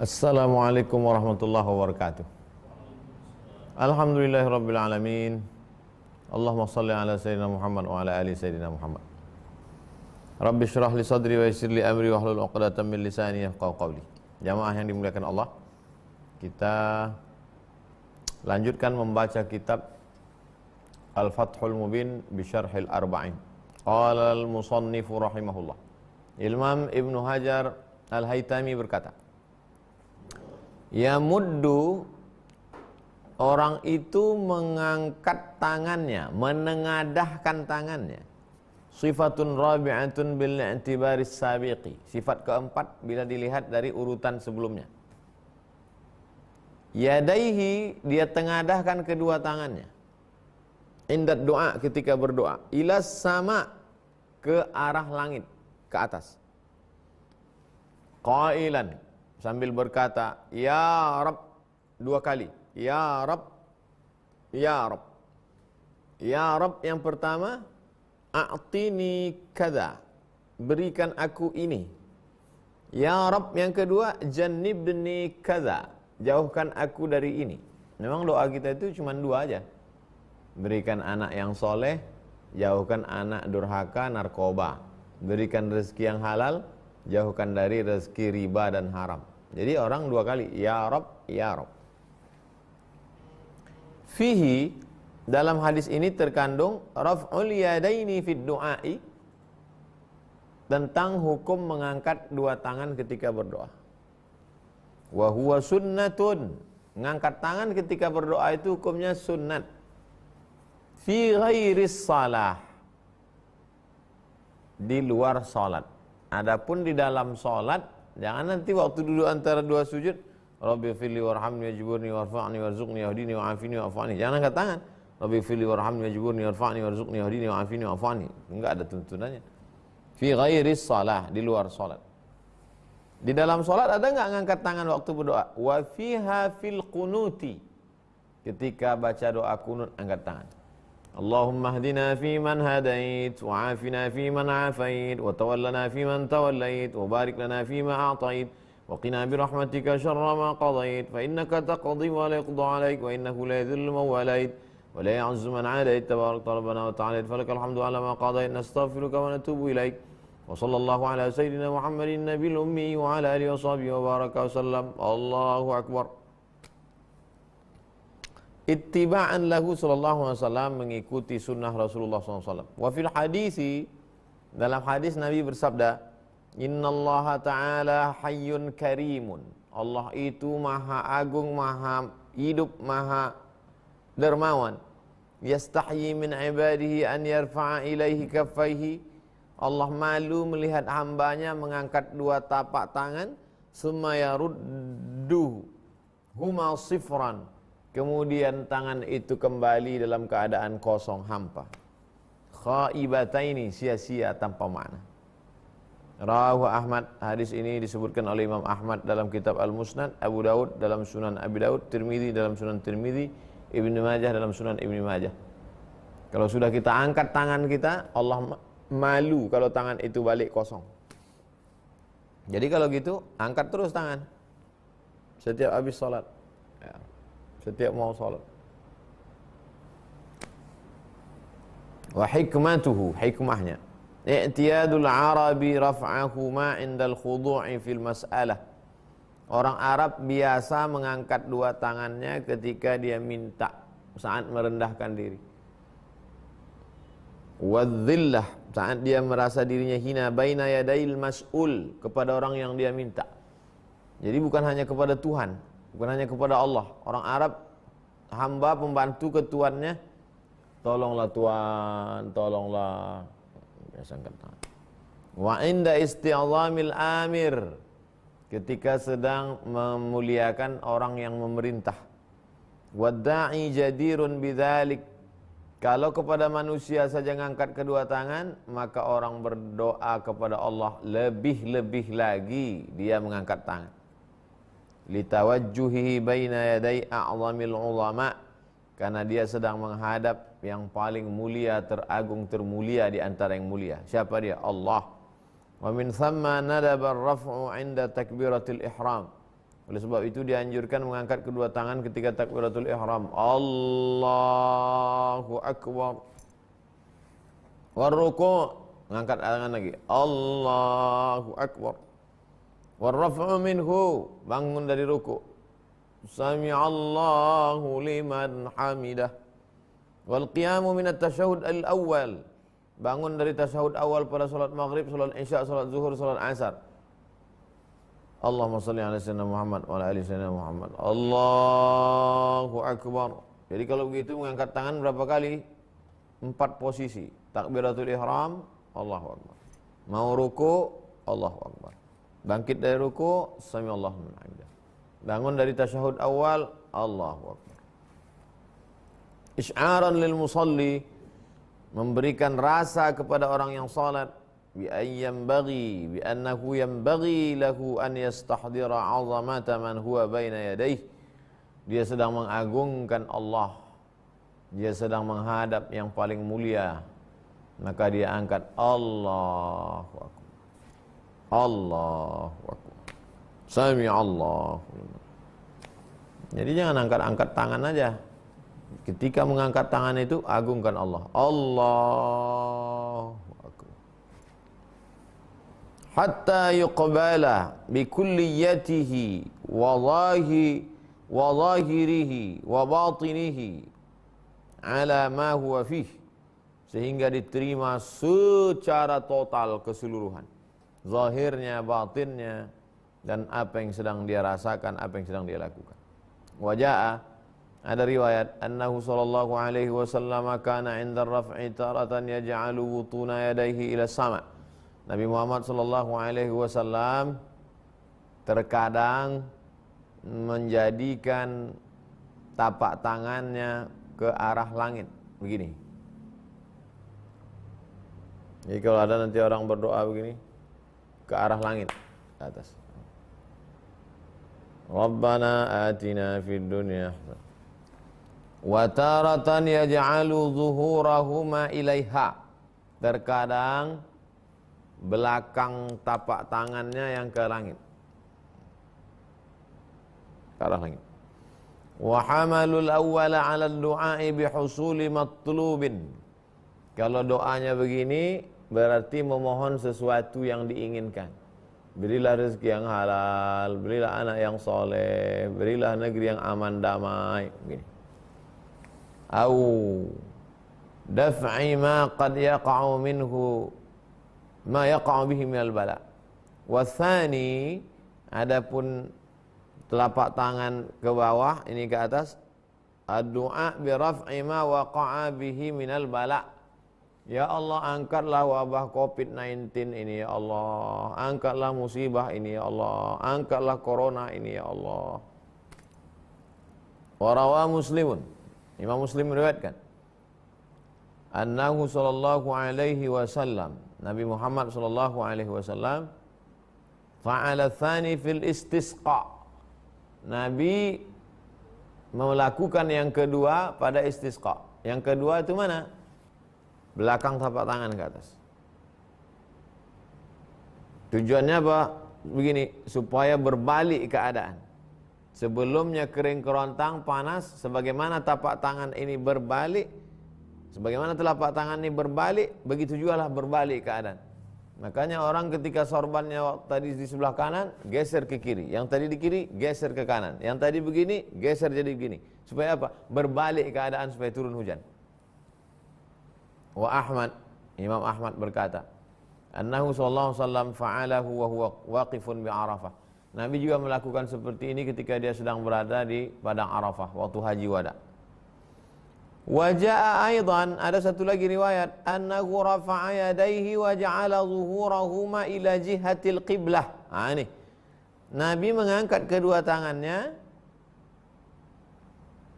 Assalamualaikum warahmatullahi wabarakatuh. Alhamdulillahirabbil alamin. Allahumma shalli ala sayyidina Muhammad wa ala ali sayyidina Muhammad. Rabbi shrah li sadri wa yassir li amri wahlul 'uqdatam min lisani yafqahu qawli. Jamaah yang dimuliakan Allah, kita lanjutkan membaca kitab Al-Fathul Mubin bi Syarhil Arba'in. Qala al-musannifu rahimahullah. Imam Ibnu Hajar Al-Haytami berkata, ya muddu, orang itu mengangkat tangannya, menengadahkan tangannya. Sifatun rabi'atun bil i'tibaris sabiqi. Sifat keempat bila dilihat dari urutan sebelumnya. Yadaihi, dia tengadahkan kedua tangannya. Indat doa, ketika berdoa. Ilas sama, ke arah langit, ke atas. Qailan, sambil berkata, ya Rabb, dua kali. Ya Rabb, ya Rabb. Ya Rabb yang pertama, a'tini kada, berikan aku ini. Ya Rabb yang kedua, jannibni kada, jauhkan aku dari ini. Memang doa kita itu cuma dua aja. Berikan anak yang soleh, jauhkan anak durhaka, narkoba. Berikan rezeki yang halal, jauhkan dari rezeki riba dan haram. Jadi orang dua kali, ya Rabb, ya Rabb. Fihi, dalam hadis ini terkandung raf'ul yadaini fid du'ai, tentang hukum mengangkat dua tangan ketika berdoa. Wa huwa sunnatun, mengangkat tangan ketika berdoa itu hukumnya sunnat. Fi ghairis salah, di luar salat. Adapun di dalam salat, jangan nanti waktu duduk antara dua sujud, Rabbi firli warhamni wajburni warfa'ni warzuqni wahdini wa'afini wa'afani. Jangan angkat tangan. Rabbi firli warhamni wajburni warfa'ni warzuqni wahdini wa'afini wa'afani. Enggak ada tuntunannya. Fi ghairis salah, di luar salat. Di dalam salat ada enggak ngangkat tangan waktu berdoa? Wa fiha fil qunuti. Ketika baca doa kunut, angkat tangan. Allahumma hdina fi man hadait, wa afina fi man afait, wa tawallana fi man tawallait, wa barik lana fi ma a'tait, wa qina bi rahmatika syarra ma qadait, fa innaka taqdi wa la yuqda alaik, wa innahu la yadhillu man walait, wa la ya'uzzu man adait, tabarak rabbana wa ta'ala, falakal hamdu ala ma qadait, nastaghfiruka wa natubu ilaik. Wa sallallahu ala sayyidina Muhammadin nabiyil ummi wa ala alihi wa sahbihi wa baraka wa sallam. Allahu akbar. Ittiba'an lahu sallallahu alaihi wasallam, mengikuti sunnah Rasulullah sallallahu alaihi wasallam. Wa fil hadisi, dalam hadis Nabi bersabda, innallaha ta'ala hayyun karimun. Allah itu maha agung, maha hidup, maha dermawan. Yastahyi min ibadihi an yarfa'a ilaihi kaffaihi. Allah malu melihat hambanya mengangkat dua tapak tangan, summa yaruddu huma sifran, kemudian tangan itu kembali dalam keadaan kosong, hampa. Khaibataini, sia-sia tanpa makna. Rawahu Ahmad, hadis ini disebutkan oleh Imam Ahmad dalam kitab Al-Musnad, Abu Daud dalam Sunan Abi Daud, Tirmidzi dalam Sunan Tirmidzi, Ibnu Majah dalam Sunan Ibnu Majah. Kalau sudah kita angkat tangan kita, Allah malu kalau tangan itu balik kosong. Jadi kalau gitu, angkat terus tangan setiap habis salat. Ya. Setiap mau salat. Wa hikmatuhu, hikmahnya, i'tiyadul arabi raf'ahu ma 'indal khudu'i fil mas'alah. Orang Arab biasa mengangkat dua tangannya ketika dia minta, saat merendahkan diri. Wadzillah, saat dia merasa dirinya hina, baina yadail mas'ul, kepada orang yang dia minta. Jadi bukan hanya kepada Tuhan, bukan hanya kepada Allah. Orang Arab, hamba pembantu ke tuannya, tolonglah Tuan, tolonglah. Biasa angkat tangan. Wa inda isti'zamil amir, ketika sedang memuliakan orang yang memerintah. Wadda'i jadirun bidzalik, kalau kepada manusia saja ngangkat kedua tangan, maka orang berdoa kepada Allah lebih-lebih lagi dia mengangkat tangan. Litawajjuhihi baina yaday a'zamil ulama, karena dia sedang menghadap yang paling mulia, teragung, termulia di antara yang mulia. Siapa dia? Allah. Wa min thamma nadaba ar-raf'u 'inda takbiratil ihram. Oleh sebab itu dianjurkan mengangkat kedua tangan ketika takbiratul ihram. Allahu akbar. Warruku', mengangkat tangan lagi. Allahu akbar. Warraf'u minhu, bangun dari ruku'. Sami'allahu liman hamidah. Wal qiyamu minat tasyahud al-awwal, bangun dari tasyahud awal pada salat maghrib, salat isya, salat zuhur, salat asar. Allahumma salli ala sayyidina Muhammad wa ala ali sayyidina Muhammad. Allahu akbar. Jadi kalau begitu mengangkat tangan berapa kali? 4 posisi. Takbiratul ihram, Allahu akbar. Mau ruku, Allahu akbar. Bangkit dari ruku, sami'allahu liman hamidah. Bangun dari tasyahud awal, Allahu akbar. Isy'aran lil musalli, memberikan rasa kepada orang yang salat, bi annahu yanbaghi lahu an yastahdira 'azamata man huwa baina yadayhi. Dia sedang mengagungkan Allah, dia sedang menghadap yang paling mulia, maka dia angkat Allahu akbar. Allahu akbar. Sami Allahu. Jadi jangan angkat-angkat tangan aja. Ketika mengangkat tangan itu agungkan Allah. Allahu akbar. Hatta yuqbala bi kulliyatihi wa zahirihi wa batinihi ala ma huwa fih, sehingga diterima secara total keseluruhan, zahirnya, batinnya, dan apa yang sedang dia rasakan, apa yang sedang dia lakukan. Waja'a, ada riwayat, annahu sallallahu alaihi wasallam kana 'inda ar-raf'i taratan yaj'alu butuna yadayhi ila sama'. Nabi Muhammad sallallahu alaihi wasallam terkadang menjadikan tapak tangannya ke arah langit begini. Jadi kalau ada nanti orang berdoa begini ke arah langit ke atas. Rabbana atina fid dunya wa taratan yaj'alu zuhurahuma ilaiha. Terkadang belakang tapak tangannya yang ke langit, ke arah langit. Wa hamalul awwala 'ala ad-du'a'i bihusuli matlubin. Kalau doanya begini berarti memohon sesuatu yang diinginkan. Berilah rezeki yang halal, berilah anak yang soleh, berilah negeri yang aman damai, begini. Au daf'i ma qad yaqa'u minhu ma yaqa'u bihi minal bala. Wa tsani, adapun telapak tangan ke bawah, ini ke atas, ad-du'a bi raf'i ma waqa'a bihi minal bala. Ya Allah, angkatlah wabah COVID-19 ini ya Allah, angkatlah musibah ini ya Allah, angkatlah corona ini ya Allah. Warawa Muslimun, Imam Muslim meriwayatkan, annahu sallallahu alaihi wasallam, Nabi Muhammad sallallahu alaihi wasallam, fa'ala tsani fil istisqa. Nabi melakukan yang kedua pada istisqa. Yang kedua itu mana? Belakang tapak tangan ke atas. Tujuannya apa? Begini, supaya berbalik keadaan. Sebelumnya kering kerontang, panas, sebagaimana tapak tangan ini berbalik, sebagaimana telapak tangan ini berbalik, begitu juga lah berbalik keadaan. Makanya orang ketika sorbannya tadi di sebelah kanan, geser ke kiri. Yang tadi di kiri, geser ke kanan. Yang tadi begini, geser jadi begini. Supaya apa? Berbalik keadaan supaya turun hujan. Wa Ahmad, Imam Ahmad berkata, annahu sallallahu alaihi wasallam fa'alahu wa huwa waqifun bi Arafah. Nabi juga melakukan seperti ini ketika dia sedang berada di padang Arafah waktu haji wada. Wa jaa aidan, ada satu lagi riwayat, annahu rafa'a yadayhi wa ja'ala zuhurahuma ila jihatil qiblah. Ini Nabi mengangkat kedua tangannya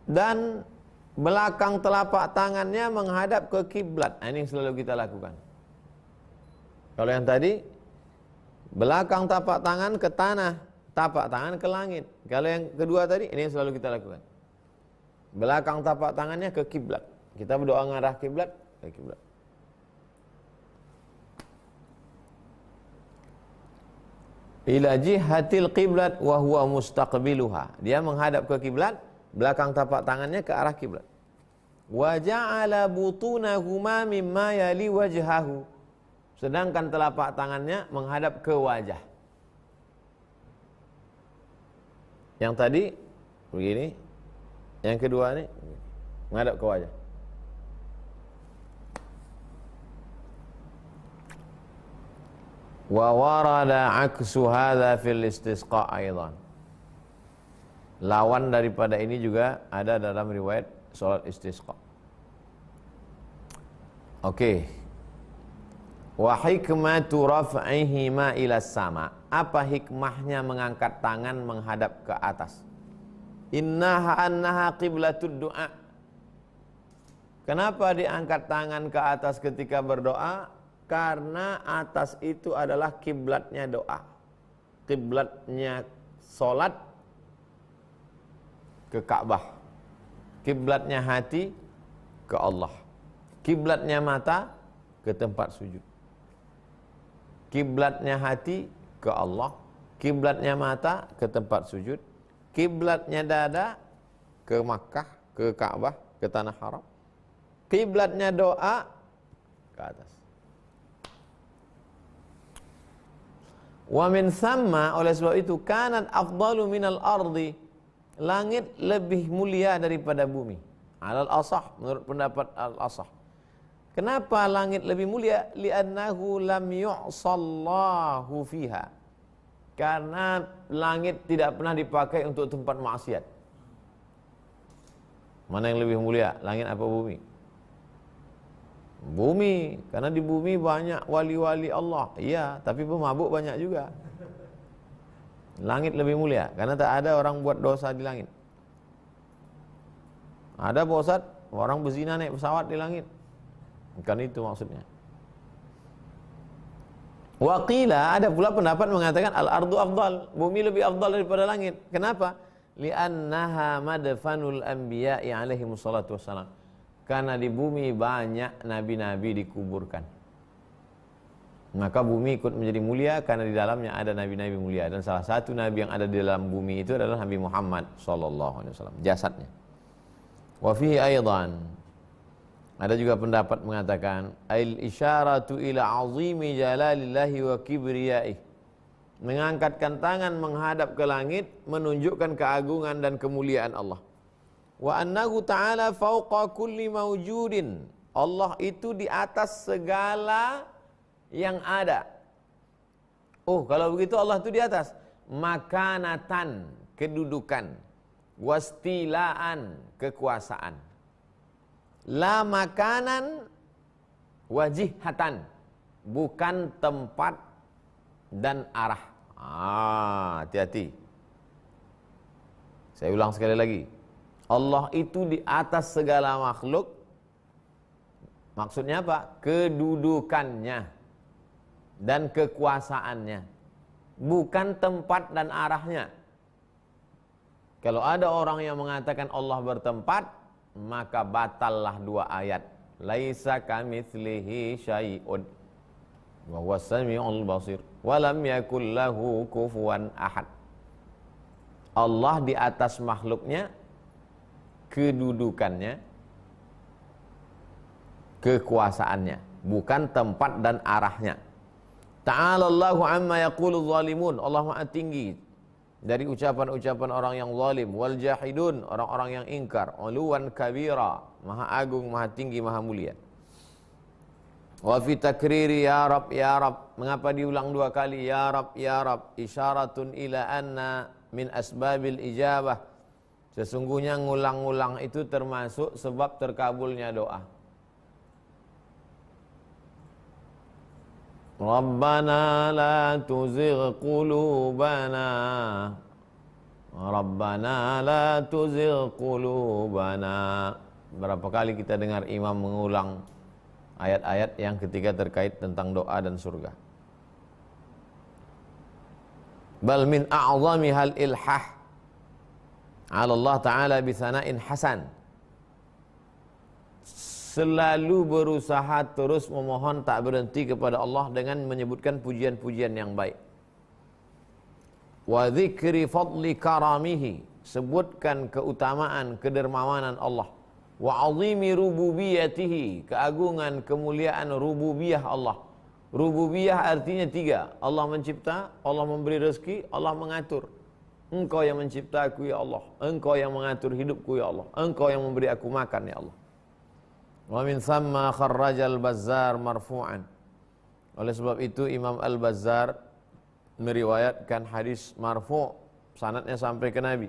dan belakang telapak tangannya menghadap ke kiblat. Ini yang selalu kita lakukan. Kalau yang tadi belakang tapak tangan ke tanah, tapak tangan ke langit. Kalau yang kedua tadi, ini yang selalu kita lakukan. Belakang tapak tangannya ke kiblat. Kita berdoa ngarah kiblat, ke kiblat. ila jihatil qiblat wa huwa mustaqbiluha. Dia menghadap ke kiblat, belakang tapak tangannya ke arah kiblat. Wa ja'ala butunahuma mimma yali wajhahu. Sedangkan telapak tangannya menghadap ke wajah. Yang tadi begini, yang kedua ini menghadap ke wajah. Wa warada aksu hadza fil istisqa aidan. Lawan daripada ini juga ada dalam riwayat salat istisqa. Oke. Wa hikmatu raf'ihi ma ila sama. Apa hikmahnya mengangkat tangan menghadap ke atas? Annaha qiblatud du'a. Kenapa diangkat tangan ke atas ketika berdoa? Karena atas itu adalah kiblatnya doa, kiblatnya solat ke Ka'bah, kiblatnya hati ke Allah, kiblatnya mata ke tempat sujud, kiblatnya hati ke Allah, kiblatnya mata ke tempat sujud, kiblatnya dada ke Makkah, ke Ka'bah, ke tanah haram, kiblatnya doa ke atas. Wa min thamma, oleh sebab itu, kanat afdalu minal ardi, langit lebih mulia daripada bumi. Alal asah, menurut pendapat al asah. Kenapa langit lebih mulia? Li'annahu lam yu'sallahu fiha. Karena langit tidak pernah dipakai untuk tempat maksiat. Mana yang lebih mulia, langit apa bumi? Bumi, karena di bumi banyak wali-wali Allah. Iya, tapi pemabuk banyak juga. Langit lebih mulia, karena tak ada orang buat dosa di langit. Ada Pak Ustaz, orang berzina naik pesawat di langit. Bukan itu maksudnya. Waqila, ada pula pendapat mengatakan al-ardu afdal, bumi lebih afdal daripada langit. Kenapa? Li'annaha madfanul anbiya'i alaihi wassalatu wassalam. Karena di bumi banyak nabi-nabi dikuburkan. Maka bumi ikut menjadi mulia karena di dalamnya ada nabi-nabi mulia. Dan salah satu nabi yang ada di dalam bumi itu adalah Nabi Muhammad SAW, jasadnya. Wa fihi aidan, ada juga pendapat mengatakan al isyaratu ila azimi jalalillahi wa kibriyaih. Mengangkatkan tangan menghadap ke langit menunjukkan keagungan dan kemuliaan Allah. Wa annahu ta'ala fauqa kulli mawjudin. Allah itu di atas segala yang ada. Oh, kalau begitu Allah itu di atas. Makanatan, kedudukan. Wastilaan, kekuasaan. La makanan wajihatan, bukan tempat dan arah. Hati-hati. Saya ulang sekali lagi. Allah itu di atas segala makhluk. Maksudnya apa? Kedudukannya dan kekuasaannya, bukan tempat dan arahnya. Kalau ada orang yang mengatakan Allah bertempat, maka batallah dua ayat. Laisa kamitslihi syai'un wa huwas samiul basir wa lam yakul lahu kufuwan ahad. Allah di atas makhluknya, kedudukannya, kekuasaannya, bukan tempat dan arahnya. Ta'ala Allahu amma yaqulu zalimun. Allah Maha tinggi dari ucapan-ucapan orang yang zalim. Wal jahidun, orang-orang yang ingkar. Uluwan kabira, Maha agung, Maha tinggi, Maha mulia. Wa fi takriri ya Rab, ya Rab. Mengapa diulang dua kali ya Rab, ya Rab? Isyaratun ila anna min asbabil ijabah. Sesungguhnya ngulang-ngulang itu termasuk sebab terkabulnya doa. Rabbana la tuzigh qulubana. Rabbana la tuzigh qulubana. Berapa kali kita dengar imam mengulang ayat-ayat yang ketiga terkait tentang doa dan surga. Bal min a'zami hal ilhah Allah Ta'ala bisana'in hasan. Selalu berusaha terus memohon tak berhenti kepada Allah dengan menyebutkan pujian-pujian yang baik. wa dzikri fadli karamihi, sebutkan keutamaan kedermawanan Allah, wa azimi rububiyatihi, keagungan kemuliaan rububiyah Allah. Rububiyah artinya tiga: Allah mencipta, Allah memberi rezeki, Allah mengatur. Engkau yang mencipta aku ya Allah, Engkau yang mengatur hidupku ya Allah, Engkau yang memberi aku makan ya Allah. Wa min thamma kharrajal Bazzar marfu'an. Oleh sebab itu Imam Al-Bazzar meriwayatkan hadis marfu', sanadnya sampai ke Nabi.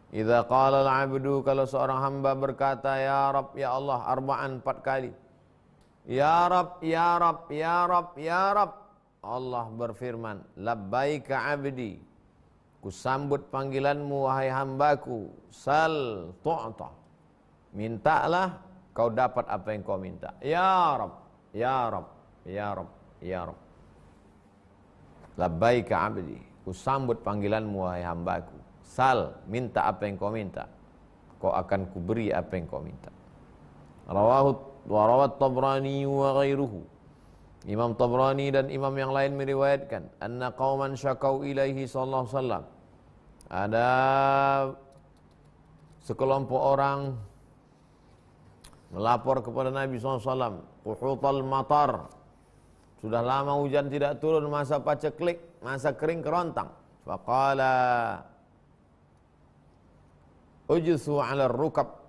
Idza qala al-'abdu, kalau seorang hamba berkata ya Rabb ya Allah arba'an 4 kali. Ya Rabb, ya Rabb, ya Rabb, ya Rabb. Allah berfirman, labbaika 'abdi. Kusambut panggilanmu wahai hambaku. Sal tu'ta. Mintalah, kau dapat apa yang kau minta. Ya Rabb, ya Rabb, ya Rabb, ya Rabb. Labbaika 'abdi. Kusambut panggilanmu wahai hambaku. Sal, minta apa yang kau minta. Kau akan kuberi apa yang kau minta. Rawat Tabrani wa ghairuhu. Imam Tabrani dan imam yang lain meriwayatkan, anna qauman syakau ilaihi sallallahu alaihi wasallam. Ada sekelompok orang melapor kepada Nabi sallallahu alaihi wasallam, quhutal matar. Sudah lama hujan tidak turun, masa paceklik, masa kering kerontang. Faqala ujthu 'ala ar-rukab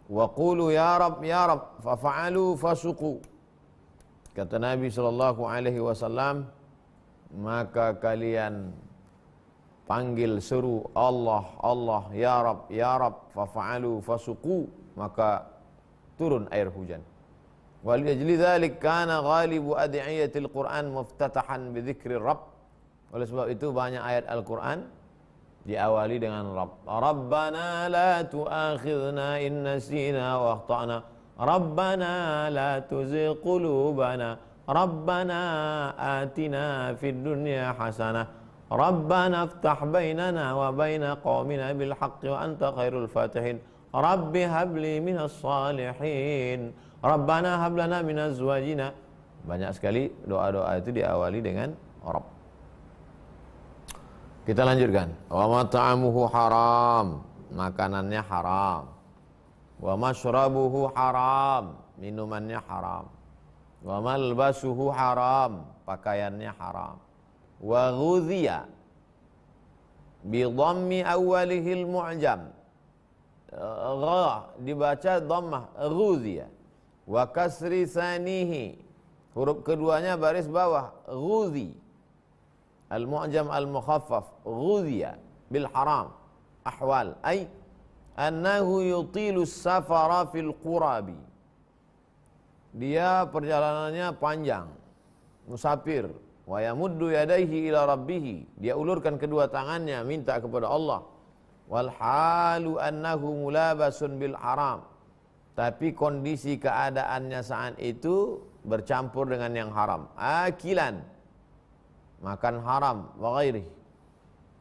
wa qulu ya Rabb ya Rabb, fa fa'alu fasuqu. Kata Nabi sallallahu alaihi wasallam, maka kalian panggil seru Allah Allah ya Rabb ya Rabb, fa fa'alu fasuqu, maka turun air hujan. Wal ajli dzalik kana ghalibu ad'iyatil Qur'an muftatahan bi dzikri Rabb. Oleh sebab itu banyak ayat Al-Qur'an diawali dengan Rabb. Rabbana la tu'akhidhna in nasina wa akhtana. Rabbana la tuzigh qulubana. Rabbana atina fid dunya hasanah. Rabbana iftah bainana wa baina qaumina bil haqqi wa anta khairul fatihin. Rabbi habli minas salihin. Rabbana hab lana min azwajina. Banyak sekali doa-doa itu diawali dengan Rabb. Kita lanjutkan. Wa mat'amuhu haram, makanannya haram. Wa mashrabuhu haram, minumannya haram. Wa malbasuhu haram, pakaiannya haram. Wa ghudhiya bi dhammi awwalihil mu'jam. Gha dibaca dhammah, ghudhiya. Wa kasri sanihi, huruf keduanya baris bawah, ghudhi. Al-mu'jam al-mukhaffaf, ghudhiya bil haram ahwal, ay annahu yutilu safara fil qurabi. Dia perjalanannya panjang, musafir. Wa yamuddu yadayhi ila rabbih, dia ulurkan kedua tangannya minta kepada Allah. Wal halu annahu mulabasun bil haram, tapi kondisi keadaannya saat itu bercampur dengan yang haram. Akilan, makan haram, wa ghairihi.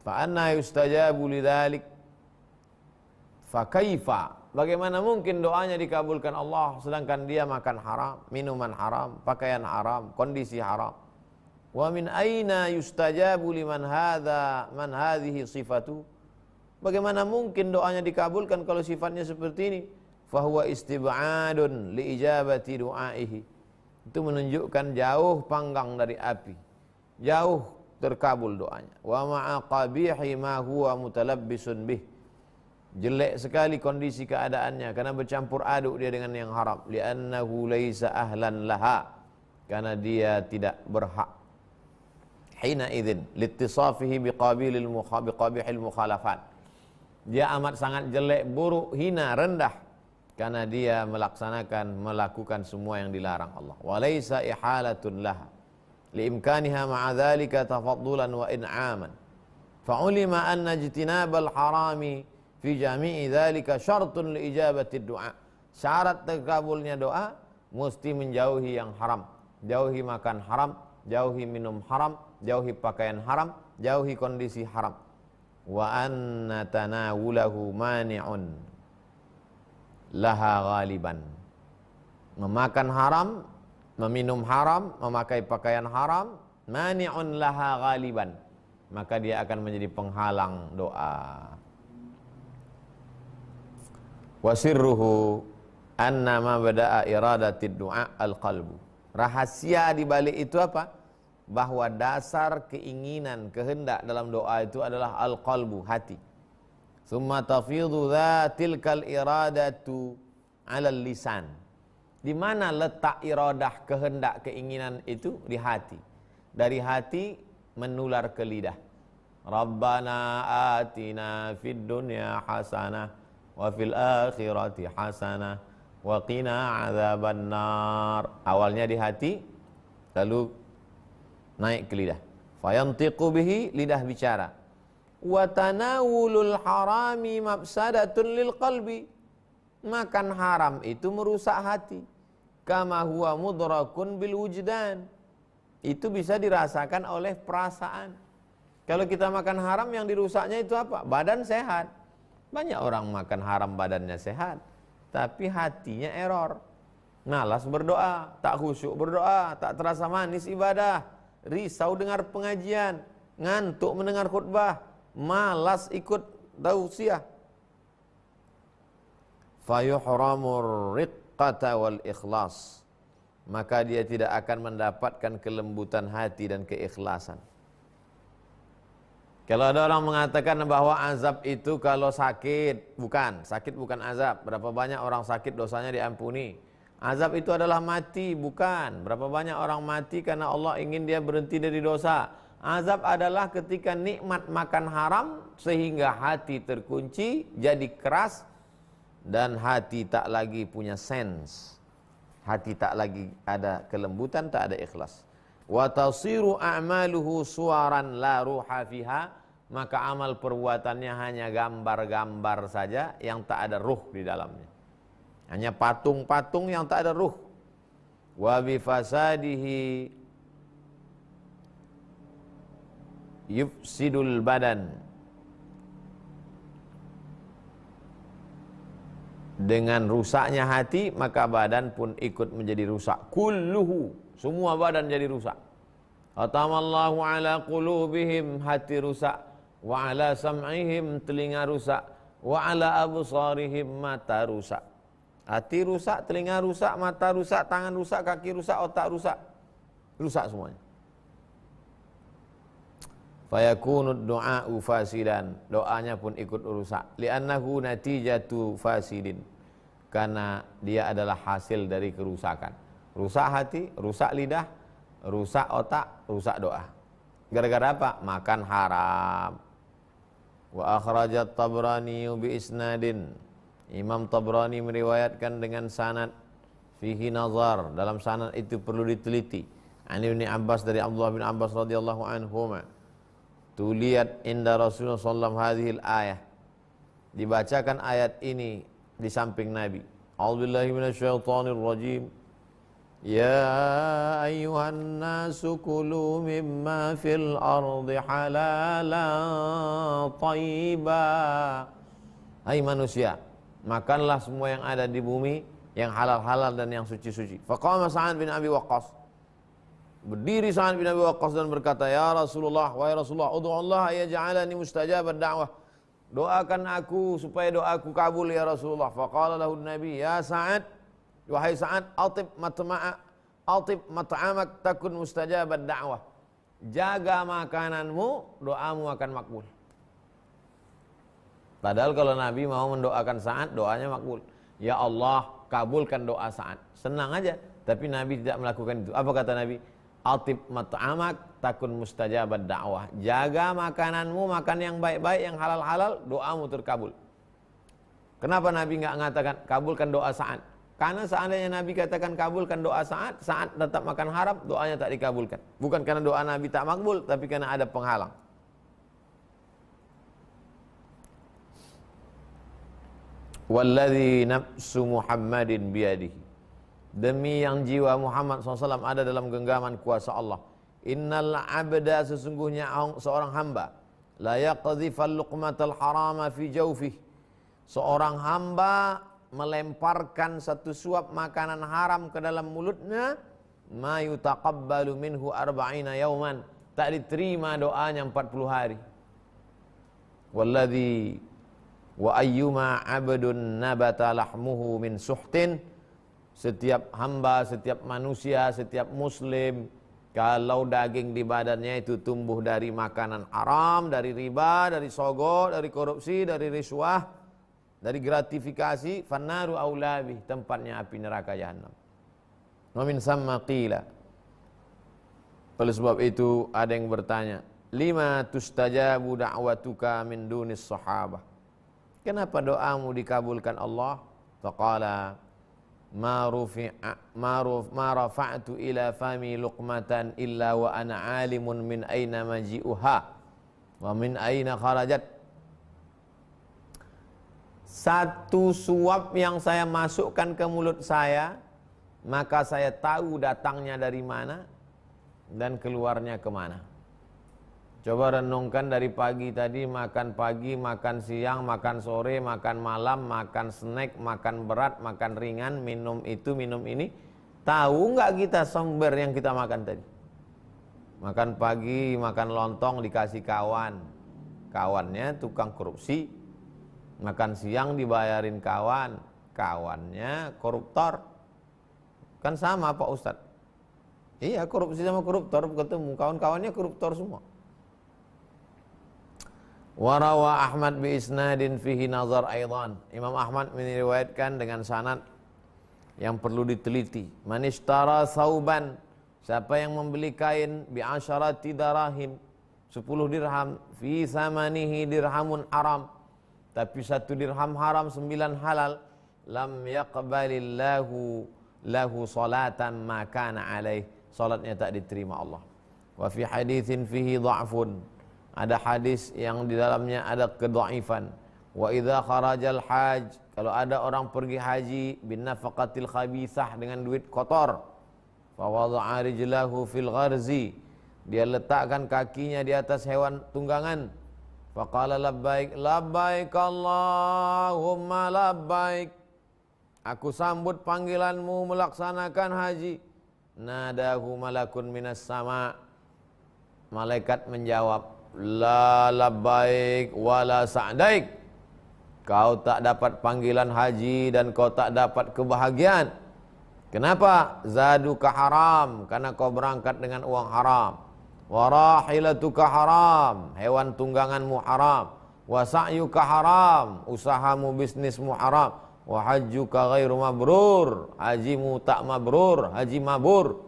Fa anna yustajabu lidzalik? Fa kaifa? Bagaimana mungkin doanya dikabulkan Allah sedangkan dia makan haram, minuman haram, pakaian haram, kondisi haram? Wa min aina yustajabu liman hadza man hadhihi sifatu? Bagaimana mungkin doanya dikabulkan kalau sifatnya seperti ini? Fa huwa istib'adun li ijabati du'aihi. Itu menunjukkan jauh panggang dari api, jauh terkabul doanya. Wa ma'a qabihi ma huwa mutalabbisun bih, jelek sekali kondisi keadaannya karena bercampur aduk dia dengan yang haram. Li'annahu laisa ahlan laha, karena dia tidak berhak. Hina idzin liittisafihi biqabilil biqabihil mukhalafat, dia amat sangat jelek, buruk, hina, rendah karena dia melakukan semua yang dilarang Allah. Wa laisa ihalatun laha liimkaniha ma'a dhalika tafaddulan wa in'aman. Fa'ulima anna ijtinabal harami fi jami'i dhalika syartun li ijabati du'a. Syarat terkabulnya doa mesti menjauhi yang haram, jauhi makan haram, jauhi minum haram, jauhi pakaian haram, jauhi kondisi haram. Wa anna tanawulahu mani'un laha ghaliban. Memakan haram, meminum haram, memakai pakaian haram, mani'un laha ghaliban, maka dia akan menjadi penghalang doa. Wasirruhu annama bada'a iradatid du'a al-qalbu. Rahasia di balik itu apa? Bahwa dasar keinginan, kehendak dalam doa itu adalah al-qalbu, hati. Summa tafidhu dhatilkal iradatu 'alal lisan. Di mana letak iradah, kehendak, keinginan itu? Di hati. Dari hati menular ke lidah. Rabbana atina fid dunya hasanah wa fil akhirati hasanah wa qina adzabannar. Awalnya di hati, lalu naik ke lidah. Fayantiqu bihi, lidah bicara. Wa tanawulul harami mafsadatun lil qalbi. Makan haram itu merusak hati. Kama huwa mudrakun bil wujdan. Itu bisa dirasakan oleh perasaan. Kalau kita makan haram, yang dirusaknya itu apa? Badan sehat. Banyak orang makan haram badannya sehat, tapi hatinya error. Malas berdoa, tak khusyuk berdoa, tak terasa manis ibadah, risau dengar pengajian, ngantuk mendengar khutbah, malas ikut tausiah. Fayuhramur riqqata wal ikhlas. Maka dia tidak akan mendapatkan kelembutan hati dan keikhlasan. Kalau ada orang mengatakan bahwa azab itu kalau sakit, sakit bukan azab. Berapa banyak orang sakit dosanya diampuni. Azab itu adalah mati, bukan. Berapa banyak orang mati karena Allah ingin dia berhenti dari dosa. Azab adalah ketika nikmat makan haram sehingga hati terkunci, jadi keras, dan hati tak lagi punya sense. Hati tak lagi ada kelembutan, tak ada ikhlas. Wa tasiru a'maluhu suwaran la ruha fiha, maka amal perbuatannya hanya gambar-gambar saja yang tak ada ruh di dalamnya. Hanya patung-patung yang tak ada ruh. Wa bi fasadihi yufsidul badan. Dengan rusaknya hati, maka badan pun ikut menjadi rusak. Kulluhu, semua badan jadi rusak. Atamallahu ala qulubihim, hati rusak. Wa ala sam'ihim, telinga rusak. Wa ala absarihim, mata rusak. Hati rusak, telinga rusak, mata rusak, tangan rusak, kaki rusak, otak rusak. Rusak semuanya. Fayakunud du'a'u fasidan, doanya pun ikut rusak. Li'annahu natijatu fasidin, karena dia adalah hasil dari kerusakan. Rusak hati, rusak lidah, rusak otak, rusak doa. Gara-gara apa? Makan haram. Wa akhrajat Tabrani bi isnadin, Imam Tabrani meriwayatkan dengan sanad fihi nazar, dalam sanad itu perlu diteliti. Ani bin Abbas, dari Abdullah bin Abbas radhiyallahu anhuma. Tuliat inda Rasulullah sallallahu hadhil ayah, dibacakan ayat ini di samping Nabi. A'udzubillahi minasyaitonir rajim. Ya ayyuhan nasu kulu mimma fil ardi halalan thayyiba. Hai manusia, makanlah semua yang ada di bumi yang halal-halal dan yang suci-suci. Faqama Sa'ad bin Abi Waqqas, berdiri Sa'ad bin Abi Waqqas dan berkata, ya Rasulullah, wahai Rasulullah, ud'uallah yaj'alani mustajabad da'wah, doakan aku supaya doaku kabul ya Rasulullah. Faqala lahu Nabi, ya Sa'ad, wahai Sa'ad, atib mat'amak takun mustajabad da'wah, jaga makananmu, doamu akan makbul. Padahal kalau Nabi mau mendoakan Sa'ad, doanya makbul. Ya Allah, kabulkan doa Sa'ad. Senang aja, tapi Nabi tidak melakukan itu. Apa kata Nabi? Atib mat'amak takun mustajabad da'wah, jaga makananmu, makan yang baik-baik, yang halal-halal, doamu terkabul. Kenapa Nabi enggak mengatakan kabulkan doa Sa'ad? Karena seandainya Nabi katakan kabulkan doa Sa'ad, Sa'ad tetap makan haram, doanya tak dikabulkan. Bukan karena doa Nabi tak makbul, tapi karena ada penghalang. Walladzi nafsu Muhammadin biyadihi, demi yang jiwa Muhammad SAW ada dalam genggaman kuasa Allah. Innal abda, sesungguhnya seorang hamba, la yaqdhifal luqmatal harama fi jawfih, seorang hamba melemparkan satu suap makanan haram ke dalam mulutnya, ma yutaqabbalu minhu arba'ina yauman, tak diterima doanya 40 hari. Walladzi wa ayyuma 'abdun nabata lahmuhu min suhtin, setiap hamba, setiap manusia, setiap muslim, kalau daging di badannya itu tumbuh dari makanan haram, dari riba, dari sogok, dari korupsi, dari risuah, dari gratifikasi, fannaru aulabi, tempatnya api neraka jahanam. Wa min samma qila, oleh sebab itu ada yang bertanya, lima tustajabu da'watuka min dunis sahabah, kenapa doamu dikabulkan Allah? Faqala ma rafa'tu ila fami luqmatan illa wa ana alimun min aina maji'uha wa min aina kharajat. Satu suap yang saya masukkan ke mulut saya, maka saya tahu datangnya dari mana dan keluarnya kemana. Coba renungkan dari pagi tadi, makan pagi, makan siang, makan sore, makan malam, makan snack, makan berat, makan ringan, minum itu, minum ini. Tahu nggak kita sumber yang kita makan tadi? Makan pagi, makan lontong dikasih kawan, kawannya tukang korupsi. Makan siang dibayarin kawan, kawannya koruptor. Kan sama Pak Ustadz? Iya, korupsi sama koruptor ketemu, kawan-kawannya koruptor semua. Warawa Ahmad bi isnadin fihi nazar aidan. Imam Ahmad meriwayatkan dengan sanad yang perlu diteliti. Man ishtara sauban, siapa yang membeli kain bi asyarati darahim, 10 dirham, fi samanihi dirhamun haram, tapi 1 dirham haram, 9 halal, lam yaqbalillahu lahu salatan ma kana alaih, salatnya tak diterima Allah. Wa fi haditsin fihi dha'fun, ada hadis yang di dalamnya ada kedhaifan. Wa idza kharajal hajj, kalau ada orang pergi haji bin nafaqatil khabithah, dengan duit kotor, fa wada'a rijlahu fil gharzi, dia letakkan kakinya di atas hewan tunggangan, faqala labbaik labbaik Allahumma labbaik, aku sambut panggilanmu melaksanakan haji. Nadahu malakun minas sama, malaikat menjawab, la labbaik wala sa'daik, kau tak dapat panggilan haji dan kau tak dapat kebahagiaan. Kenapa? Zaduka haram, karena kau berangkat dengan uang haram. Wa rahilatuka haram, hewan tungganganmu haram. Wa sa'yuka haram, usahamu bisnismu haram. Wa hajjuka ghairu mabrur, hajimu tak mabrur, haji mabur.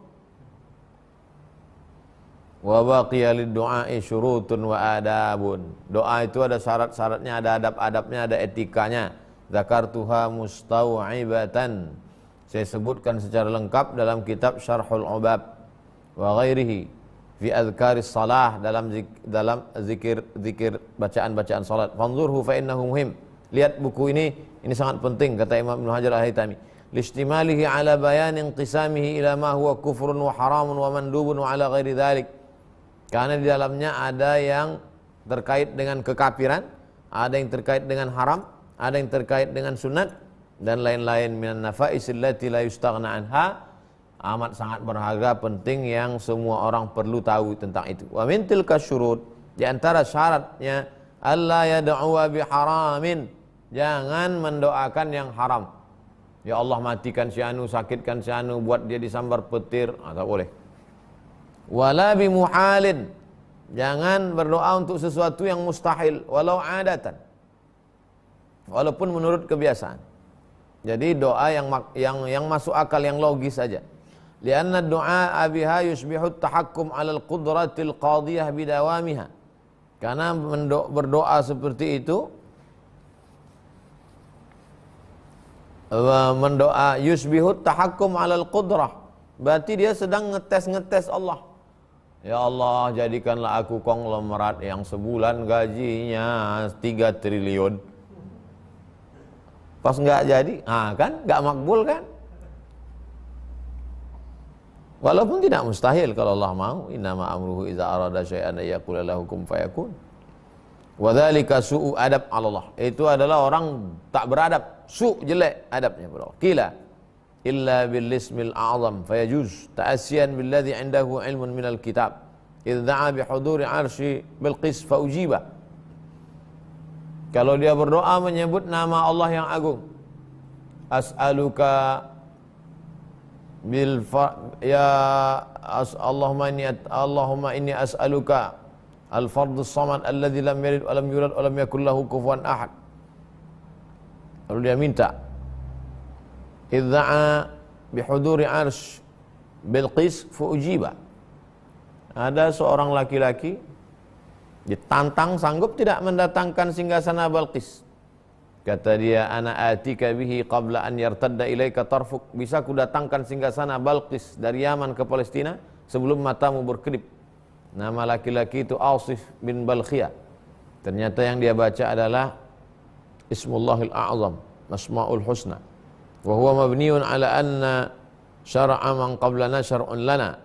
Wa baqiya lid-du'a'i syurutun wa adabun, doa itu ada syarat-syaratnya, ada adab-adabnya, ada etikanya. Zakartuha mustaw'ibatan, saya sebutkan secara lengkap dalam kitab Syarhul Ubab wa ghairihi fi adhkaris salah, dalam zikir bacaan-bacaan salat. Fanzurhu fa innahu muhim, lihat buku ini sangat penting, kata Imam Ibnu Hajar Al-Haytami. Listimalihi ala bayan inqisamihi ila ma huwa kufrun wa haramun wa mandubun wa ala ghairi dhalik, karena di dalamnya ada yang terkait dengan kekafiran, ada yang terkait dengan haram, ada yang terkait dengan sunat, dan lain-lain minan nafaisil lati la yustaghna anha, amat sangat berharga, penting yang semua orang perlu tahu tentang itu. Wa min tilka syurut, di antara syaratnya, alla yad'uwa bi haramin, jangan mendoakan yang haram. Ya Allah, matikan si anu, sakitkan si anu, buat dia disambar petir, tak boleh. Wala bi muhalin, jangan berdoa untuk sesuatu yang mustahil, walau adatan, walaupun menurut kebiasaan. Jadi doa yang masuk akal, yang logis saja. Lianna du'a biha yushbihu at-tahakkum 'ala al-qudratil qadiyah bidawamiha, karena berdoa seperti itu, mendoa yushbihu at-tahakkum 'ala al-qudrah, berarti dia sedang ngetes Allah. Ya Allah, jadikanlah aku konglomerat yang sebulan gajinya 3 triliun. Pas enggak jadi, kan enggak makbul kan? Walaupun tidak mustahil kalau Allah mau. Innama amruhu idza arada syai'an yaqulu lahu kun fayakun. Wa dzalika su'u adab 'ala Allah. Itu adalah orang tak beradab, jelek adabnya, bro. Qila illa bil ismil a'zam fayajuz ta'asiyan billadhi 'indahu ilmun minal kitab. idh da'a bihuduri arsy Bilqis fa ujiba. Kalau dia berdoa menyebut nama Allah yang agung, as'aluka Allahumma inni as'aluka al-fardus samad alladzi lam yalid wa lam yulad wa lam yakul lahu kufuwan ahad. Lalu dia minta, idza'a bihuduri arsy Bilqis fa ujiba. Ada seorang laki-laki ditantang, sanggup tidak mendatangkan singgasana Bilqis. Kata dia, ana atika bihi qabla an yartadda ilaika tarfuk. Bisa ku datangkan singgasana Bilqis dari Yaman ke Palestina sebelum matamu berkedip. Nama laki-laki itu Asif bin Balkhiyah. Ternyata yang dia baca adalah Ismullahil A'zam, Asmaul Husna. Wa huwa mabniun ala anna syara'a man qablana syar'un lana.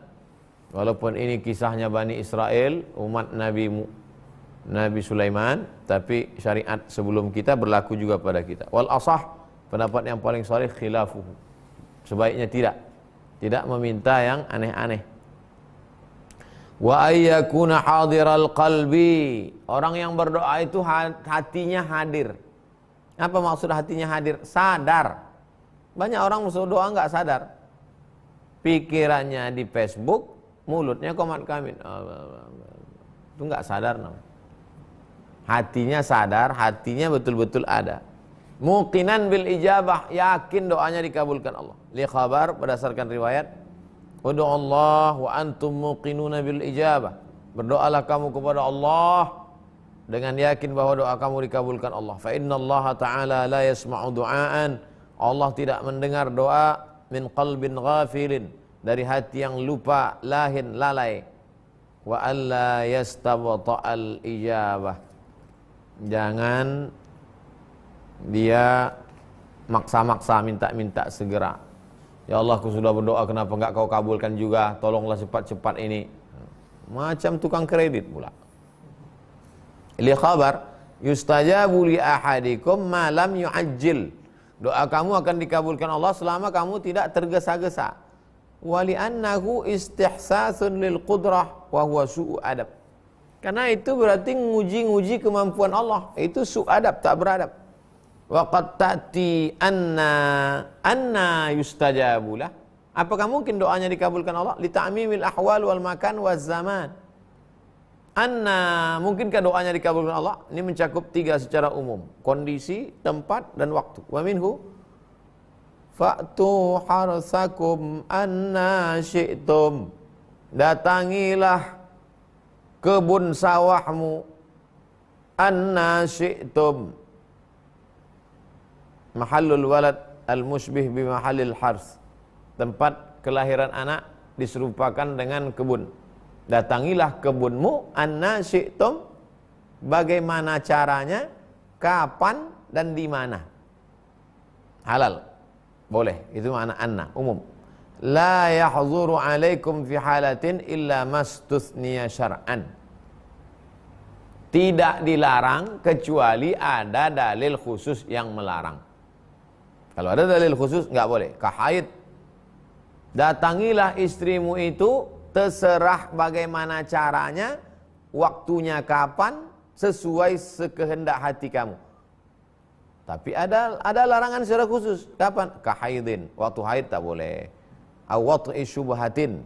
Walaupun ini kisahnya Bani Israel, umat Nabi Sulaiman, tapi syariat sebelum kita berlaku juga pada kita. Wal asah, pendapat yang paling sahih khilafuhu. Sebaiknya tidak meminta yang aneh-aneh. Wa ayyakuna hadiral qalbi. Orang yang berdoa itu hatinya hadir. Apa maksud hatinya hadir? Sadar. Banyak orang musuh doa enggak sadar. Pikirannya di Facebook, mulutnya komat kamin. Itu enggak sadar namanya. Hatinya sadar, hatinya betul-betul ada. Muqinan bil ijabah, yakin doanya dikabulkan Allah. Li khabar berdasarkan riwayat, ud'u Allah wa antum muqinuna bil ijabah. Berdoalah kamu kepada Allah dengan yakin bahwa doa kamu dikabulkan Allah. Fa innallaha ta'ala la yasma'u du'aan. Allah tidak mendengar doa min qalbin ghafilin, dari hati yang lupa, lahin, lalai. Wa alla yastabta'al ijabah. Jangan dia maksa-maksa, minta-minta segera. Ya Allah, aku sudah berdoa, kenapa enggak kau kabulkan juga? Tolonglah cepat-cepat ini. Macam tukang kredit pula. Li khabar yustajabu li ahadikum ma lam yu'ajjil. Doa kamu akan dikabulkan Allah selama kamu tidak tergesa-gesa. Wa li annahu istihsasun lil qudrah wa huwa su'u adab. Karena itu berarti nguji-nguji kemampuan Allah. Itu su'adab, tak beradab. Wa qad ta'ti anna yustajabulah. Apakah mungkin doanya dikabulkan Allah? Li ta'mimil ahwal wal makan waz zaman. Anna, mungkinkah doanya dikabulkan Allah? Ini mencakup 3 secara umum. Kondisi, tempat, dan waktu. Wa minhu fa'tu harsakum anna syi'tum. Datangilah kebun sawahmu anna syi'tum. Mahallul walad al-mushbih bi mahallil hars. Tempat kelahiran anak diserupakan dengan kebun. Datangilah kebunmu anna syi'tum, bagaimana caranya, kapan dan di mana. Halal. Boleh. Itu makna anna, umum. La yahzuru alaikum fi halatin illa mastuthniya syar'an. Tidak dilarang kecuali ada dalil khusus yang melarang. Kalau ada dalil khusus enggak boleh. Kahaid. Datangilah istrimu itu, terserah bagaimana caranya, waktunya kapan, sesuai sekehendak hati kamu. Tapi ada larangan secara khusus. Kapan? Kahaidin. Waktu haid tak boleh. Awat'i syubhatin,